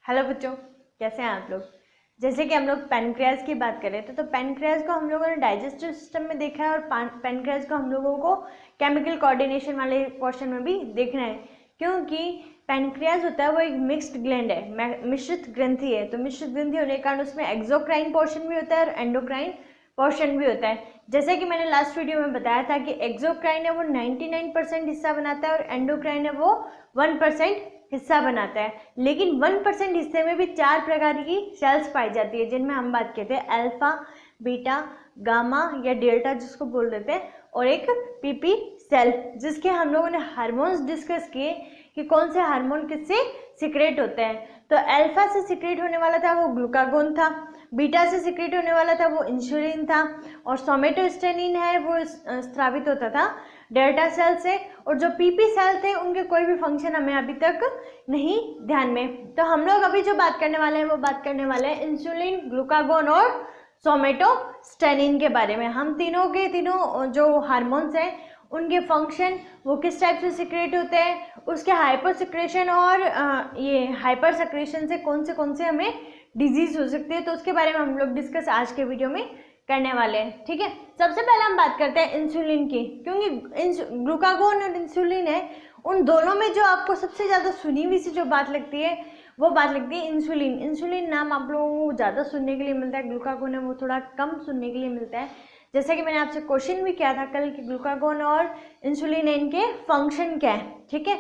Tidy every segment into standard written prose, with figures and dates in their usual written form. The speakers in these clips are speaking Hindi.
हेलो बच्चों, कैसे हैं आप लोग। जैसे कि हम लोग पैनक्रियाज की बात कर रहे थे, तो पैनक्रियाज को हम लोगों ने डाइजेस्टिव सिस्टम में देखा है और पैनक्रियाज को हम लोगों को केमिकल कोऑर्डिनेशन वाले पोर्शन में भी देखना है, क्योंकि पैनक्रियाज होता है वो एक मिक्स्ड ग्लैंड है, मिश्रित ग्रंथि है। तो मिश्रित ग्रंथि होने के कारण उसमें एक्सोक्राइन पोर्शन भी होता है और एंडोक्राइन पोर्शन भी होता है। जैसे कि मैंने लास्ट वीडियो में बताया था कि एक्सोक्राइन है वो 99% हिस्सा बनाता है और एंडोक्राइन है वो 1% हिस्सा बनाता है। लेकिन 1% हिस्से में भी 4 प्रकार की सेल्स पाई जाती है, जिनमें हम बात करते हैं अल्फा, बीटा, गामा या डेल्टा जिसको बोल देते हैं, और एक पीपी सेल, जिसके हम लोगों ने हार्मोन्स डिस्कस किए कि कौन से हार्मोन किससे सिक्रेट होते हैं। तो अल्फा से सिक्रेट होने वाला था वो ग्लूकागोन था, बीटा से सिक्रेट होने वाला था वो इंसुलिन था, और सोमेटोस्टेनिन है वो स्रावित होता था डेल्टा सेल से, और जो पीपी सेल थे उनके कोई भी फंक्शन हमें अभी तक नहीं ध्यान में। तो हम लोग अभी जो बात करने वाले हैं वो बात करने वाले हैं इंसुलिन, ग्लूकागोन और सोमेटोस्टेनिन के बारे में। हम तीनों के तीनों जो हार्मोन्स हैं उनके फंक्शन, वो किस टाइप से सिक्रेट होते हैं, उसके हाइपर सिक्रेशन और ये हाइपर सिक्रेशन से कौन से हमें डिजीज हो सकती है, तो उसके बारे में हम लोग डिस्कस आज के वीडियो में करने वाले हैं। ठीक है, सबसे पहले हम बात करते हैं इंसुलिन की, क्योंकि ग्लूकागोन और इंसुलिन है, उन दोनों में जो आपको सबसे ज़्यादा सुनी हुई सी जो बात लगती है वो बात लगती है इंसुलिन। इंसुलिन नाम आप लोगों को ज़्यादा सुनने के लिए मिलता है, ग्लूकागोन है वो थोड़ा कम सुनने के लिए मिलता है। जैसे कि मैंने आपसे क्वेश्चन भी किया था कल कि ग्लूकागोन और इंसुलिन इनके फंक्शन क्या है। ठीक है,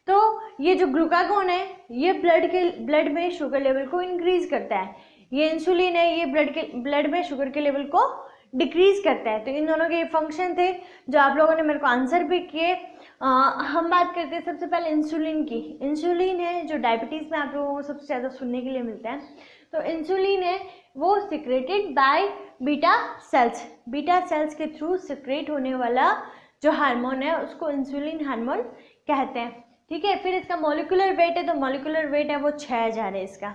तो ये जो ग्लूकागोन है ये ब्लड में शुगर लेवल को इंक्रीज करता है, ये इंसुलिन है ये ब्लड में शुगर के लेवल को डिक्रीज करता है। तो इन दोनों के फंक्शन थे जो आप लोगों ने मेरे को आंसर भी किए। हम बात करते हैं सबसे पहले इंसुलिन की। इंसुलिन है जो डायबिटीज़ में आप लोगों को सबसे ज़्यादा सुनने के लिए मिलता है। तो इंसुलिन है वो सिक्रेटेड बाय बीटा सेल्स के थ्रू सिक्रेट होने वाला जो हार्मोन है उसको इंसुलिन हार्मोन कहते हैं। ठीक है, फिर इसका मॉलिक्यूलर वेट है, तो मॉलिक्यूलर वेट है वो 6000 है इसका,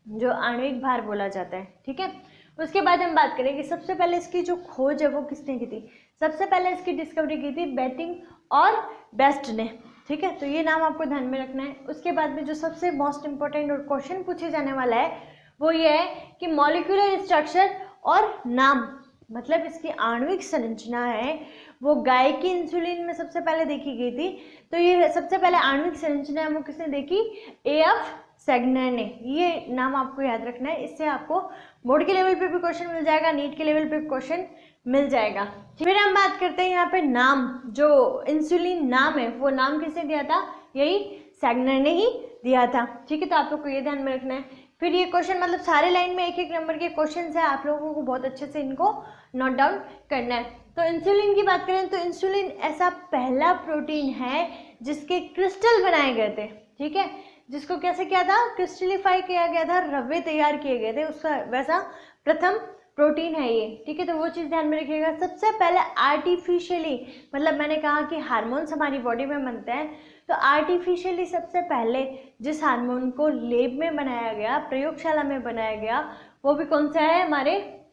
जो आणविक भार बोला जाता है। ठीक है, उसके बाद हम बात करेंगे सबसे पहले इसकी जो खोज है वो किसने की थी। सबसे पहले इसकी डिस्कवरी की थी बेटिंग और बेस्ट ने। ठीक है, तो ये नाम आपको ध्यान में रखना है। उसके बाद में जो सबसे मोस्ट इंपॉर्टेंट और क्वेश्चन पूछे जाने वाला है वो ये है कि मॉलिक्यूलर स्ट्रक्चर और नाम, मतलब इसकी आणविक संरचना है वो गाय की इंसुलिन में सबसे पहले देखी गई थी। तो ये सबसे पहले आणविक संरचना है वो किसने देखी, एफ सेगनर ने। ये नाम आपको याद रखना है, इससे आपको बोर्ड के लेवल पे भी क्वेश्चन मिल जाएगा, नीट के लेवल पे क्वेश्चन मिल जाएगा। फिर हम बात करते हैं यहाँ पे नाम, जो इंसुलिन नाम है वो नाम किसने दिया था, यही सेगनर ने ही दिया था। ठीक है, तो आप लोग को ये ध्यान में रखना है। फिर ये क्वेश्चन मतलब सारे लाइन में एक नंबर के क्वेश्चन है, आप लोगों को बहुत अच्छे से इनको नोट डाउन करना है। तो इंसुलिन की बात करें तो इंसुलिन ऐसा पहला प्रोटीन है जिसके क्रिस्टल बनाए गए थे। ठीक है, जिसको कैसे किया था, क्रिस्टलीफाई किया गया था, रवे तैयार किए गए थे, उसका वैसा प्रथम प्रोटीन है ये। ठीक है, तो वो चीज़ ध्यान में रखिएगा। सबसे पहले आर्टिफिशियली, मतलब मैंने कहा कि हार्मोन्स हमारी बॉडी में बनते हैं, तो आर्टिफिशियली सबसे पहले जिस हार्मोन को लेब में बनाया गया, प्रयोगशाला में बनाया गया, वो भी कौन सा है, हमारे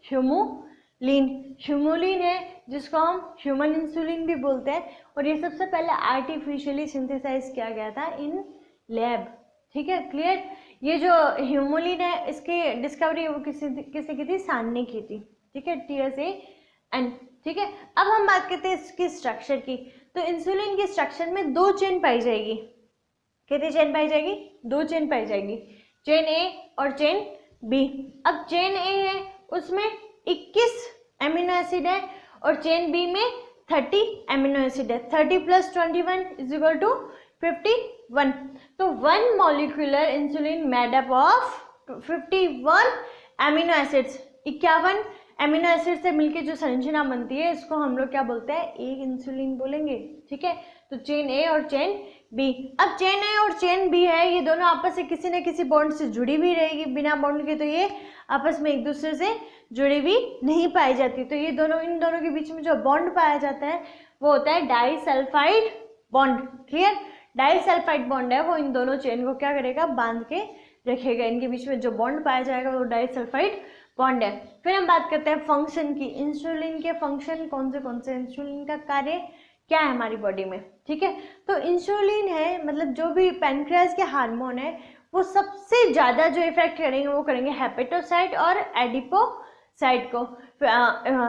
ह्यूमुलिन है, जिसको हम ह्यूमन इंसुलिन भी बोलते हैं। और ये सबसे पहले आर्टिफिशियली सिंथेसाइज किया गया था इन लैब। ठीक है, क्लियर। ये जो ह्यूमुलिन है इसकी डिस्कवरी वो किसने की थी, सान ने की थी। ठीक है, TSAN। ठीक है, अब हम बात करते हैं इसकी स्ट्रक्चर की। तो इंसुलिन के स्ट्रक्चर में 2 चेन पाई जाएगी। कितनी चेन पाई जाएगी, 2 चेन पाई जाएगी, चेन A और चेन B। अब चेन A है उसमें 21 एमिनो एसिड है और चेन B में 30 एमिनो एसिड है। 30 + 21 = 51। तो 1 molecular insulin made up of 51 amino acids. 51 amino acid से मिलके जो संरचना बनती है इसको हम लोग क्या बोलते हैं, एक इंसुलिन बोलेंगे। ठीक है, तो चेन A और चेन B। अब चेन A और चेन B है, ये दोनों आपस से किसी न किसी बॉन्ड से जुड़ी भी रहेगी, बिना बॉन्ड के तो ये आपस में एक दूसरे से जुड़ी भी नहीं पाई जाती। तो ये दोनों, इन दोनों के बीच में जो बॉन्ड पाया जाता है वो होता है disulphide bond. Clear, disulphide bond है वो इन दोनों चेन को क्या करेगा, बांध के रखेगा। इनके बीच में जो बॉन्ड पाया जाएगा वो डाइसल्फाइड बॉन्ड है। फिर हम बात करते हैं फंक्शन की। इंसुलिन के फंक्शन कौन से, इंसुलिन का कार्य क्या है हमारी बॉडी में। ठीक है, तो इंसुलिन है मतलब जो भी पैनक्रियाज के हार्मोन है वो सबसे ज़्यादा जो इफेक्ट करेंगे वो करेंगे हेपेटोसाइट और एडिपोसाइट को।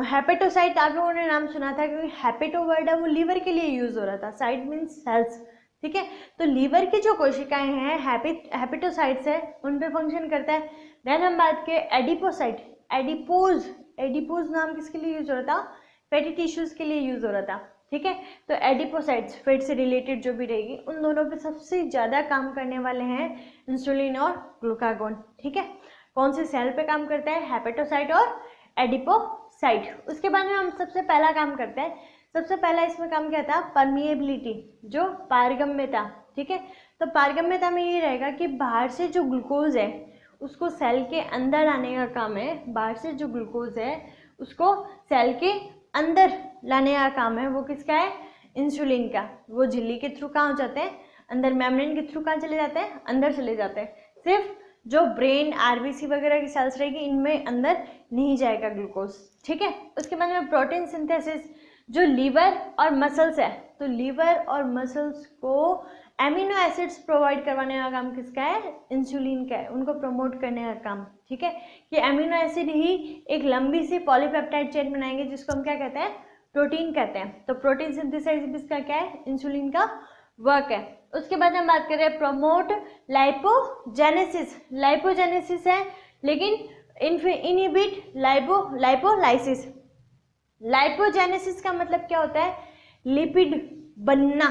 हेपेटोसाइट आप लोगों ने नाम सुना था, क्योंकि हेपेटो वर्ड है वो लीवर के लिए यूज हो रहा था, साइट मीन्स सेल्स, ठीक है। तो लीवर की जो कोशिकाएं हैं हेपेटोसाइट्स है, उन पे फंक्शन करता है। देन हम बात करें एडिपोसाइट, एडिपोज नाम किसके लिए यूज हो रहा था, फैटी टिश्यूज के लिए यूज हो रहा था, ठीक है। तो एडिपोसाइट्स फैट से रिलेटेड जो भी रहेगी, उन दोनों पे सबसे ज़्यादा काम करने वाले हैं इंसुलिन और ग्लूकागोन, ठीक है। कौन से सेल पे काम करता है, हेपेटोसाइट और एडिपोसाइट। उसके बाद में हम सबसे पहला काम करते हैं, सबसे पहला इसमें काम क्या था, परमिएबिलिटी, जो पारगम्यता, ठीक है। तो पारगम्यता में ये रहेगा कि बाहर से जो ग्लूकोज है उसको सेल के अंदर आने का काम है, बाहर से जो ग्लूकोज है उसको सेल के अंदर लाने का काम है, वो किसका है, इंसुलिन का। वो झिल्ली के थ्रू कहाँ हो जाते हैं, अंदर मेम्ब्रेन के थ्रू कहाँ चले जाते हैं, अंदर चले जाते हैं। सिर्फ जो ब्रेन आरबीसी वगैरह की सेल्स रहेगी इनमें अंदर नहीं जाएगा ग्लूकोज, ठीक है। उसके बाद में प्रोटीन सिंथेसिस, जो लीवर और मसल्स है, तो लीवर और मसल्स को एमिनो एसिड्स प्रोवाइड करवाने का काम किसका है, इंसुलिन का है, उनको प्रमोट करने का काम, ठीक है। कि एमिनो एसिड ही एक लंबी सी पॉलीपेप्टाइड चेन बनाएंगे जिसको हम क्या कहते हैं, प्रोटीन कहते हैं। तो प्रोटीन सिंथेसाइज इसका क्या है, इंसुलिन का वर्क है। उसके बाद हम बात करें प्रमोट लाइपोजेनेसिस, लाइपोजेनेसिस है लेकिन इनहिबिट लाइपोलाइसिस। लाइपोजेनेसिस का मतलब क्या होता है, लिपिड बनना,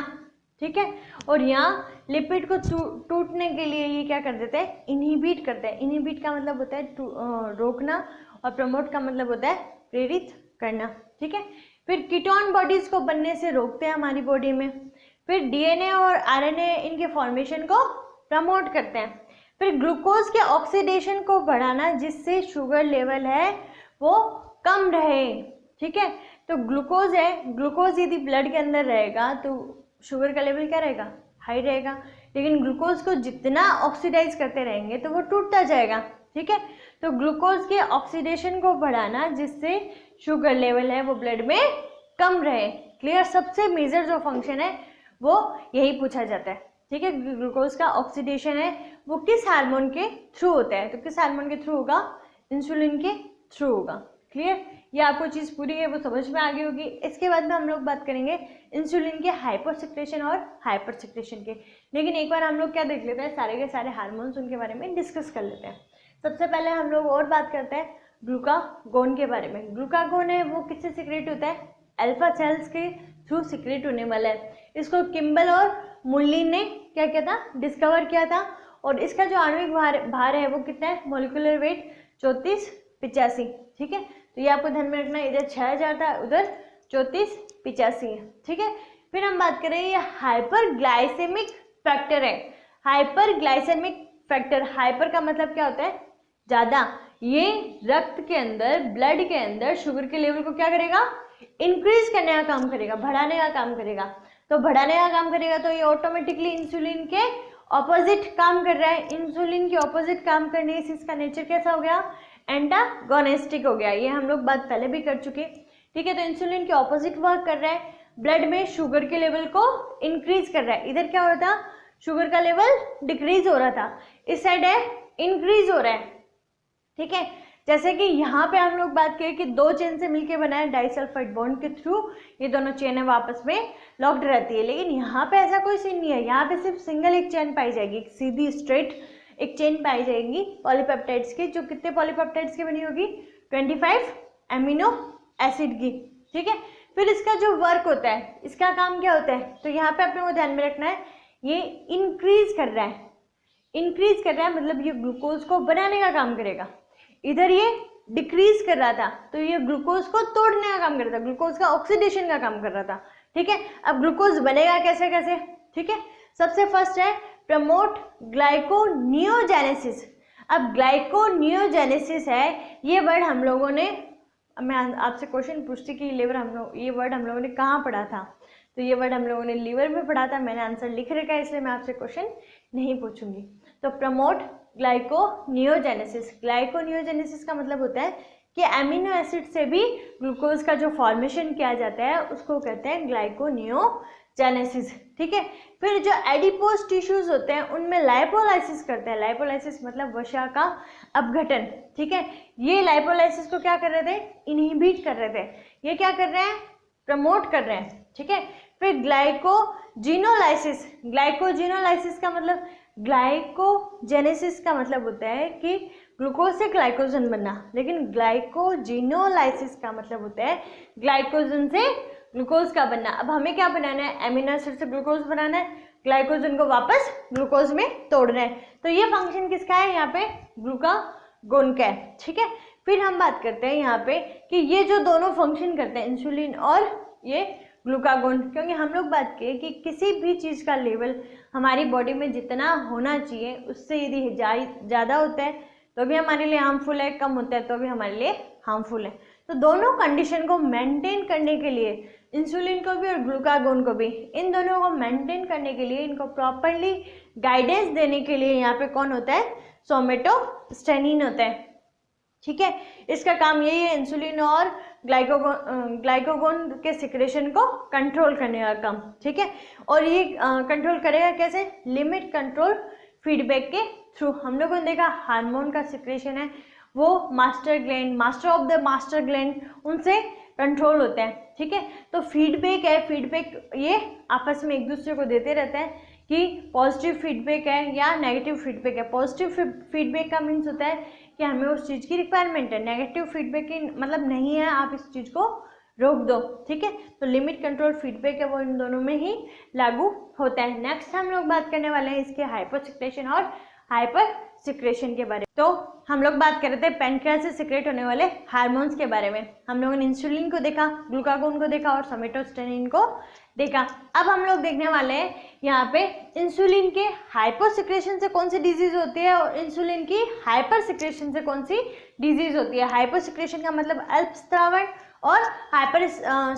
ठीक है। और यहाँ लिपिड को टूटने के लिए ये क्या कर देते हैं, इनहिबिट करते हैं। इनहिबिट का मतलब होता है रोकना और प्रमोट का मतलब होता है प्रेरित करना, ठीक है। फिर कीटोन बॉडीज को बनने से रोकते हैं हमारी बॉडी में। फिर डीएनए और आरएनए इनके फॉर्मेशन को प्रमोट करते हैं। फिर ग्लूकोज के ऑक्सीडेशन को बढ़ाना जिससे शुगर लेवल है वो कम रहे, ठीक है। तो ग्लूकोज है, ग्लूकोज यदि ब्लड के अंदर रहेगा तो शुगर का लेवल क्या रहेगा, हाई रहेगा। लेकिन ग्लूकोज को जितना ऑक्सीडाइज करते रहेंगे तो वो टूटता जाएगा, ठीक है। तो ग्लूकोज के ऑक्सीडेशन को बढ़ाना जिससे शुगर लेवल है वो ब्लड में कम रहे, क्लियर। सबसे मेजर जो फंक्शन है वो यही पूछा जाता है, ठीक है। ग्लूकोज का ऑक्सीडेशन है वो किस हार्मोन के थ्रू होता है, तो किस हार्मोन के थ्रू होगा, इंसुलिन के थ्रू होगा, क्लियर। ये आपको चीज़ पूरी है वो समझ में आ गई होगी। इसके बाद में हम लोग बात करेंगे इंसुलिन के हाइपोसेक्रेशन और हाइपरसेक्रेशन के। लेकिन एक बार हम लोग क्या देख लेते हैं, सारे के सारे हार्मोन्स उनके बारे में डिस्कस कर लेते हैं। सबसे पहले हम लोग और बात करते हैं ग्लूकागोन के बारे में। ग्लूकागोन है वो किससे सिक्रेट होता है, अल्फा सेल्स के थ्रू सिक्रेट होने वाला है। इसको किम्बल और मुल्लिन ने क्या किया था, डिस्कवर किया था। और इसका जो आणविक भार है वो कितना है, मोलिकुलर वेट 3485, ठीक है। तो ये आपको ध्यान में रखना है, इधर 6000 था उधर 3485 है, ठीक है। फिर हम बात करें ये हाइपरग्लाइसेमिक फैक्टर है। हाइपरग्लाइसेमिक फैक्टर, हाइपर का मतलब क्या होता है, ज़्यादा। ये रक्त के अंदर, ब्लड के अंदर शुगर के लेवल को क्या करेगा, इंक्रीज करने का काम करेगा, बढ़ाने का काम करेगा। तो बढ़ाने का काम करेगा तो ये ऑटोमेटिकली इंसुलिन के ऑपोजिट काम कर रहा है। इंसुलिन के ऑपोजिट काम करने से इसका नेचर कैसा हो गया, एंटागोनिस्टिक हो गया। ये हम लोग बात पहले भी कर चुके, ठीक है। तो इंसुलिन के ऑपोजिट वर्क कर रहा है, ब्लड में शुगर के लेवल को इंक्रीज कर रहा है। इधर क्या हो रहा था, शुगर का लेवल डिक्रीज हो रहा था, इस साइड है इंक्रीज हो रहा है, ठीक है। जैसे कि यहाँ पे हम लोग बात करें कि दो चेन से मिलकर बना है डाइसल्फाइड बॉन्ड के थ्रू, ये दोनों चेन है आपस में लॉक्ड रहती है। लेकिन यहाँ पे ऐसा कोई सीन नहीं है, यहाँ पे सिर्फ सिंगल एक चेन पाई जाएगी, सीधी स्ट्रेट एक चेन पाई जाएगी पॉलीपेप्टाइड्स की, जो कितने पॉलीपेप्टाइड्स की बनी होगी, 25 एमिनो एसिड की, ठीक है। फिर इसका जो वर्क होता है, इसका काम क्या होता है, तो यहाँ पे अपने को ध्यान में रखना है, ये इंक्रीज कर रहा है, इंक्रीज कर रहा है मतलब ये ग्लूकोज को बनाने का काम करेगा। इधर ये डिक्रीज कर रहा था तो ये ग्लूकोज को तोड़ने का काम कर रहा था, ग्लूकोज का ऑक्सीडेशन का काम कर रहा था, ठीक है। अब ग्लूकोज बनेगा कैसे कैसे, ठीक है। सबसे फर्स्ट है प्रमोट ग्लाइकोनियोजेनेसिस। अब ग्लाइकोनियोजेनेसिस है, ये वर्ड हम लोगों ने, मैं आपसे क्वेश्चन पूछती कि ये वर्ड हम लोगों ने कहाँ पढ़ा था, तो ये वर्ड हम लोगों ने लीवर में पढ़ा था। मैंने आंसर लिख रखा है इसलिए मैं आपसे क्वेश्चन नहीं पूछूंगी। तो प्रमोट ग्लाइकोनियोजेनेसिस, ग्लाइकोनियोजेनेसिस का मतलब होता है कि एमिनो एसिड से भी ग्लूकोज का जो फॉर्मेशन किया जाता है उसको कहते हैं ग्लाइकोनियोजेनेसिस। जेनेसिस, ठीक है। फिर जो एडिपोज टिश्यूज होते हैं उनमें लाइपोलाइसिस करते हैं, लाइपोलाइसिस मतलब वसा का अपघटन, ठीक है। ये लाइपोलाइसिस को क्या कर रहे थे, इनहिबिट कर रहे थे, ये क्या कर रहे हैं, प्रमोट कर रहे हैं, ठीक है। फिर ग्लाइकोजिनोलाइसिस, ग्लाइकोजिनोलाइसिस का मतलब, ग्लाइकोजेनेसिस का मतलब होता है कि ग्लूकोज से ग्लाइकोजन बनना, लेकिन ग्लाइकोजिनोलाइसिस का मतलब होता है ग्लाइकोजन से ग्लूकोज का बनना। अब हमें क्या बनाना है, एमिनो एसिड से ग्लूकोज बनाना है, ग्लाइकोजन को वापस ग्लूकोज में तोड़ना है। तो ये फंक्शन किसका है, यहाँ पे ग्लूकागोन का है, ठीक है। फिर हम बात करते हैं यहाँ पे कि ये जो दोनों फंक्शन करते हैं, इंसुलिन और ये ग्लूकागोन, क्योंकि हम लोग बात किए कि किसी भी चीज़ का लेवल हमारी बॉडी में जितना होना चाहिए उससे यदि ज़्यादा होता है तो भी हमारे लिए हार्मफुल है, कम होता है तो भी हमारे लिए हार्मफुल है। तो दोनों कंडीशन को मेंटेन करने के लिए, इंसुलिन को भी और ग्लूकागोन को भी, इन दोनों को मेंटेन करने के लिए, इनको प्रॉपरली गाइडेंस देने के लिए यहाँ पे कौन होता है, सोमेटोस्टेनिन होता है, ठीक है। इसका काम यही है, इंसुलिन और ग्लाइकोगोन के सिक्रेशन को कंट्रोल करने का काम, ठीक है। और ये कंट्रोल करेगा कैसे, लिमिट कंट्रोल फीडबैक के थ्रू। हम लोगों ने देखा हार्मोन का सिक्रेशन है वो master gland, master of the master gland, उनसे कंट्रोल होता है, ठीक है। तो फीडबैक है, फीडबैक ये आपस में एक दूसरे को देते रहते हैं कि पॉजिटिव फीडबैक है या नेगेटिव फीडबैक है। पॉजिटिव फीडबैक का मीन्स होता है कि हमें उस चीज़ की रिक्वायरमेंट है, नेगेटिव फीडबैक की मतलब नहीं है, आप इस चीज़ को रोक दो, ठीक है। तो लिमिट कंट्रोल फीडबैक है वो इन दोनों में ही लागू होता है। नेक्स्ट हम लोग बात करने वाले हैं इसके हाइपोसिक्रेशन और हाइपर सिक्रेशन के बारे में। तो हम लोग बात कर रहे थे पैनक्रियास से सिक्रेट होने वाले हार्मोन्स के बारे में। हम लोगों ने इंसुलिन को देखा, ग्लूकागोन को देखा और सोमेटोस्टेनिन को देखा। अब हम लोग देखने वाले हैं यहाँ पे इंसुलिन के हाइपोसिक्रेशन से कौन सी डिजीज होती है और इंसुलिन की हाइपर सिक्रेशन से कौन सी डिजीज होती है। हाइपोसिक्रेशन का मतलब अल्प स्रावण और हाइपर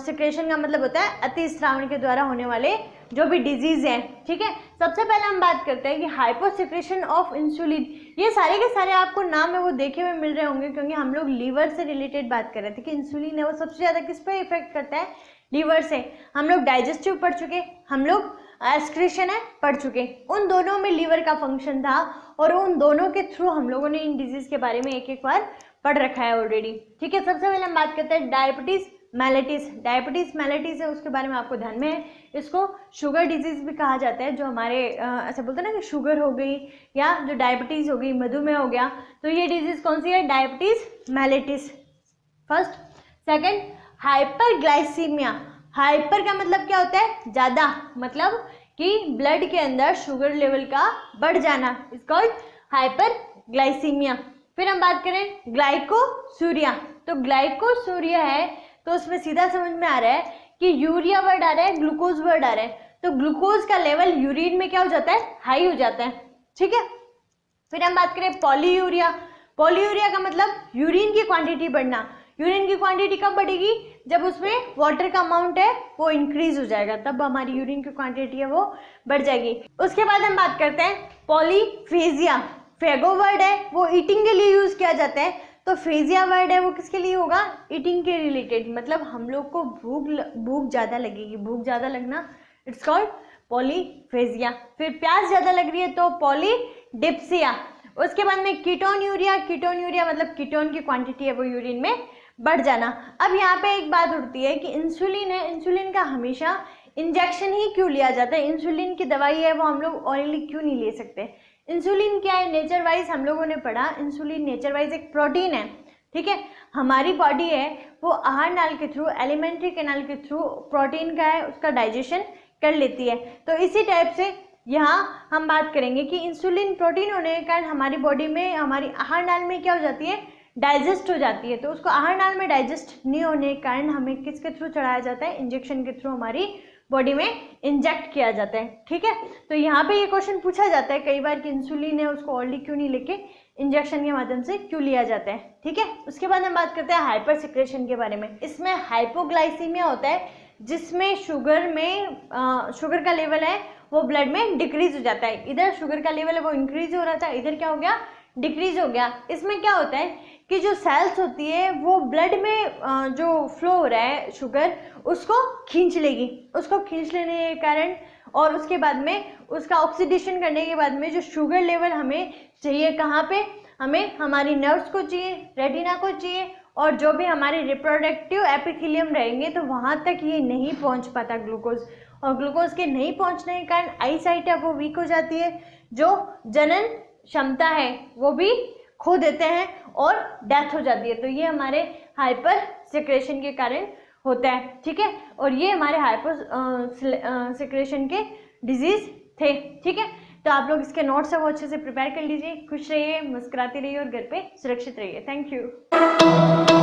सिक्रेशन का मतलब होता है अति स्रावण के द्वारा होने वाले जो भी डिजीज हैं, ठीक है। सबसे पहले हम बात करते हैं कि हाइपोसिक्रेशन ऑफ इंसुलिन, ये सारे के सारे आपको नाम है वो देखे हुए मिल रहे होंगे क्योंकि हम लोग लीवर से रिलेटेड बात कर रहे थे कि इंसुलिन है वो सबसे ज़्यादा किस पे इफेक्ट करता है, लीवर से। हम लोग डाइजेस्टिव पढ़ चुके, हम लोग एक्सक्रीशन है पढ़ चुके, उन दोनों में लीवर का फंक्शन था और उन दोनों के थ्रू हम लोगों ने इन डिजीज के बारे में एक एक बार पढ़ रखा है ऑलरेडी, ठीक है। सबसे पहले हम बात करते हैं डायबिटीज मेलिटिस। डायबिटीज मेलिटिस है उसके बारे में आपको ध्यान में है, इसको शुगर डिजीज भी कहा जाता है। जो हमारे ऐसा बोलते हैं ना कि शुगर हो गई या जो डायबिटीज हो गई, मधुमेह हो गया, तो ये डिजीज कौन सी है, diabetes mellitus first. Second hyperglycemia. Hyper का मतलब क्या होता है, ज़्यादा, मतलब कि ब्लड के अंदर शुगर लेवल का बढ़ जाना, इज कॉल्ड हाइपरग्लाइसीमिया। फिर हम बात करें ग्लाइकोसूरिया, तो ग्लाइकोसूरिया है तो उसमें सीधा समझ में आ रहा है कि यूरिया वर्ड आ रहा है, ग्लूकोज वर्ड आ रहा है, तो ग्लूकोज का लेवल यूरिन में क्या हो जाता है, हाई हो जाता है, ठीक है। फिर हम बात करें पॉलीयूरिया। पॉलीयूरिया का मतलब यूरिन की क्वांटिटी बढ़ना। यूरिन की क्वांटिटी कब बढ़ेगी, जब उसमें वाटर का अमाउंट है वो इंक्रीज हो जाएगा, तब हमारी यूरिन की क्वांटिटी है वो बढ़ जाएगी। उसके बाद हम बात करते हैं पॉलीफेजिया। फेगो वर्ड है वो ईटिंग के लिए यूज किया जाता है, तो फेजिया वर्ड है वो किसके लिए होगा, ईटिंग के रिलेटेड, मतलब हम लोग को भूख ज़्यादा लगेगी, भूख ज़्यादा लगना, इट्स कॉल्ड पॉलीफेजिया। फिर प्यास ज़्यादा लग रही है तो पॉलीडिप्सिया। उसके बाद में कीटोन यूरिया। कीटोन यूरिया मतलब कीटोन की क्वांटिटी है वो यूरिन में बढ़ जाना। अब यहाँ पे एक बात उठती है कि इंसुलिन है, इंसुलिन का हमेशा इंजेक्शन ही क्यों लिया जाता है, इंसुलिन की दवाई है वो हम लोग ऑरली क्यों नहीं ले सकते। इंसुलिन क्या है, नेचर वाइज हम लोगों ने पढ़ा, इंसुलिन नेचर वाइज एक प्रोटीन है, ठीक है। हमारी बॉडी है वो आहार नाल के थ्रू, एलिमेंट्री कैनाल के थ्रू प्रोटीन का है उसका डाइजेशन कर लेती है। तो इसी टाइप से यहाँ हम बात करेंगे कि इंसुलिन प्रोटीन होने के कारण हमारी बॉडी में, हमारी आहार नाल में क्या हो जाती है, डाइजेस्ट हो जाती है। तो उसको आहार नाल में डाइजेस्ट नहीं होने के कारण हमें किसके थ्रू चढ़ाया जाता है, इंजेक्शन के थ्रू हमारी बॉडी में इंजेक्ट किया जाता है, ठीक है। तो यहाँ पे ये क्वेश्चन पूछा जाता है कई बार कि इंसुलिन है उसको ऑरली क्यों नहीं लेके इंजेक्शन के माध्यम से क्यों लिया जाता है, ठीक है। उसके बाद हम बात करते हैं हाइपर सिक्रेशन के बारे में। इसमें हाइपोग्लाइसीमिया होता है जिसमें शुगर का लेवल है वो ब्लड में डिक्रीज हो जाता है। इधर शुगर का लेवल है वो इंक्रीज हो रहा था, इधर क्या हो गया, डिक्रीज हो गया। इसमें क्या होता है कि जो सेल्स होती है वो ब्लड में जो फ्लो हो रहा है शुगर उसको खींच लेगी, उसको खींच लेने के कारण और उसके बाद में उसका ऑक्सीडेशन करने के बाद में जो शुगर लेवल हमें चाहिए कहाँ पे, हमें हमारी नर्व्स को चाहिए, रेटिना को चाहिए, और जो भी हमारे रिप्रोडक्टिव एपिथेलियम रहेंगे तो वहाँ तक ये नहीं पहुँच पाता ग्लूकोज, और ग्लूकोज के नहीं पहुँचने के कारण आई साइट है वो वीक हो जाती है, जो जनन क्षमता है वो भी खो देते हैं और डेथ हो जाती है। तो ये हमारे हाइपर सिक्रेशन के कारण होता है, ठीक है, और ये हमारे हाइपर सिक्रेशन के डिजीज थे, ठीक है। तो आप लोग इसके नोट्स है वो अच्छे से प्रिपेयर कर लीजिए, खुश रहिए, मुस्कुराते रहिए और घर पे सुरक्षित रहिए। Thank you.